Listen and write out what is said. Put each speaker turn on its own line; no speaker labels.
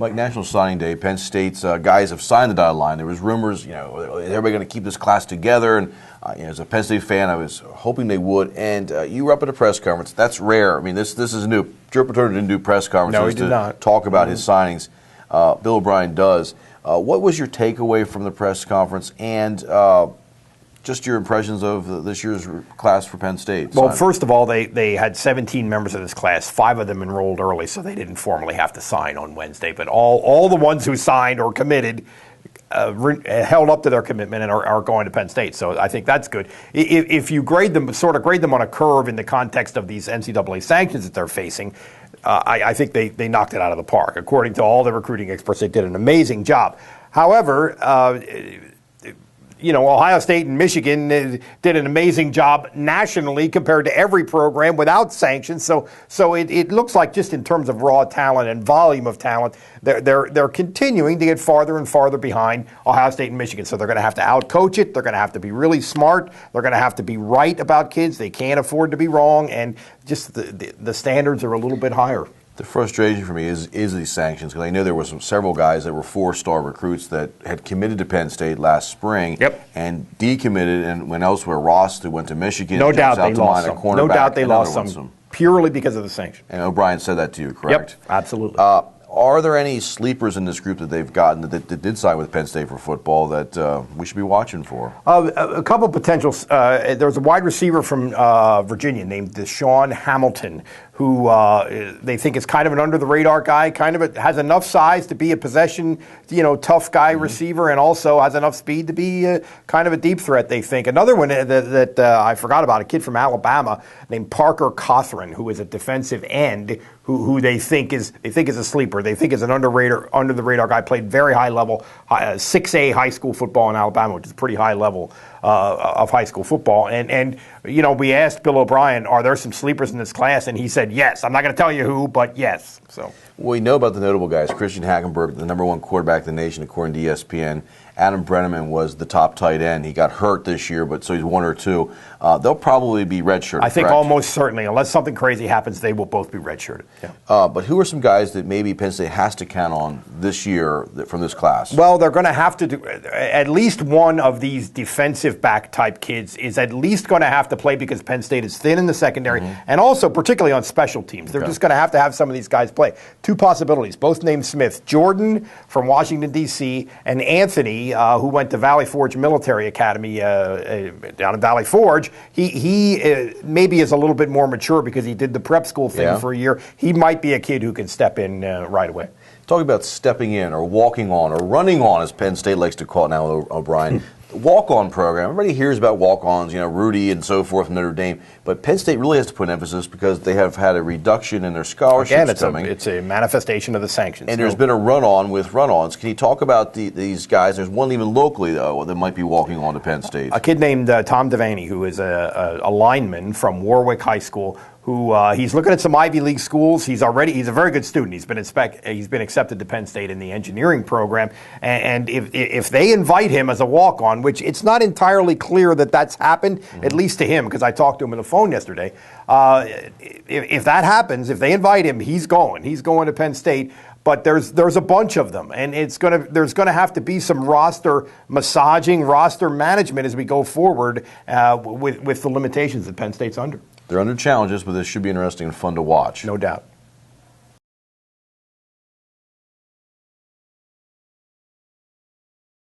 Mike, National Signing Day, Penn State's guys have signed the dotted line. There was rumors, is everybody going to keep this class together? And as a Penn State fan, I was hoping they would. And you were up at a press conference. That's rare. I mean, this is new. Joe Paterno didn't do press conferences
no, he did not.
Talk about his signings. Bill O'Brien does. What was your takeaway from the press conference and just your impressions of this year's class for Penn State?
Well, first of all, they had 17 members of this class. 5 of them enrolled early, so they didn't formally have to sign on Wednesday. But all the ones who signed or committed held up to their commitment and are going to Penn State. So I think that's good. If you grade them on a curve in the context of these NCAA sanctions that they're facing, I think they knocked it out of the park. According to all the recruiting experts, they did an amazing job. However, Ohio State and Michigan did an amazing job nationally compared to every program without sanctions. So it looks like just in terms of raw talent and volume of talent, they're continuing to get farther and farther behind Ohio State and Michigan. So they're going to have to outcoach it. They're going to have to be really smart. They're going to have to be right about kids. They can't afford to be wrong. And just the standards are a little bit higher.
The frustration for me is these sanctions, because I know there were several guys that were 4-star recruits that had committed to Penn State last spring and decommitted and went elsewhere. Ross, who went to Michigan,
no doubt they lost some. No doubt they lost some purely because of the sanctions.
And O'Brien said that to you, correct?
Yep, absolutely.
Are there any sleepers in this group that they've gotten that did sign with Penn State for football that we should be watching for?
A couple potentials. There's a wide receiver from Virginia named Deshaun Hamilton, who they think is kind of an under-the-radar guy, kind of has enough size to be a possession, tough guy receiver, and also has enough speed to be kind of a deep threat, they think. Another one that I forgot about, a kid from Alabama named Parker Cothran, who is a defensive end, who they think is a sleeper. They think is an under-the-radar guy, played very high level, 6A high school football in Alabama, which is a pretty high level of high school football. And we asked Bill O'Brien, are there some sleepers in this class? And he said yes. I'm not going to tell you who, but yes. So
we know about the notable guys. Christian Hackenberg, the #1 quarterback in the nation, according to ESPN. Adam Brenneman was the top tight end. He got hurt this year, so he's 1 or 2. They'll probably be redshirted.
I think almost certainly, unless something crazy happens, they will both be redshirted. Yeah.
But who are some guys that maybe Penn State has to count on this year from this class?
Well, they're going to have to do at least one of these defensive back type kids is at least going to have to play because Penn State is thin in the secondary and also particularly on special teams. They're just going to have some of these guys play. 2 possibilities, both named Smith. Jordan from Washington, D.C., and Anthony, who went to Valley Forge Military Academy down in Valley Forge. He maybe is a little bit more mature because he did the prep school thing for a year. He might be a kid who can step in right away.
Talking about stepping in or walking on or running on, as Penn State likes to call it now, O'Brien. Walk-on program. Everybody hears about walk-ons, Rudy and so forth from Notre Dame, but Penn State really has to put emphasis because they have had a reduction in their scholarships coming.
It's a manifestation of the sanctions.
And there's been a run-on with run-ons. Can you talk about these guys? There's one even locally, though, that might be walking on to Penn State.
A kid named Tom Devaney, who is a lineman from Warwick High School, who he's looking at some Ivy League schools. He's a very good student. He's been accepted to Penn State in the engineering program. And if they invite him as a walk-on, which it's not entirely clear that that's happened, at least to him, because I talked to him on the phone yesterday. If that happens, if they invite him, he's going. He's going to Penn State. But there's a bunch of them, and there's gonna have to be some roster massaging, roster management as we go forward with the limitations that Penn State's under.
They're under challenges, but this should be interesting and fun to watch.
No doubt.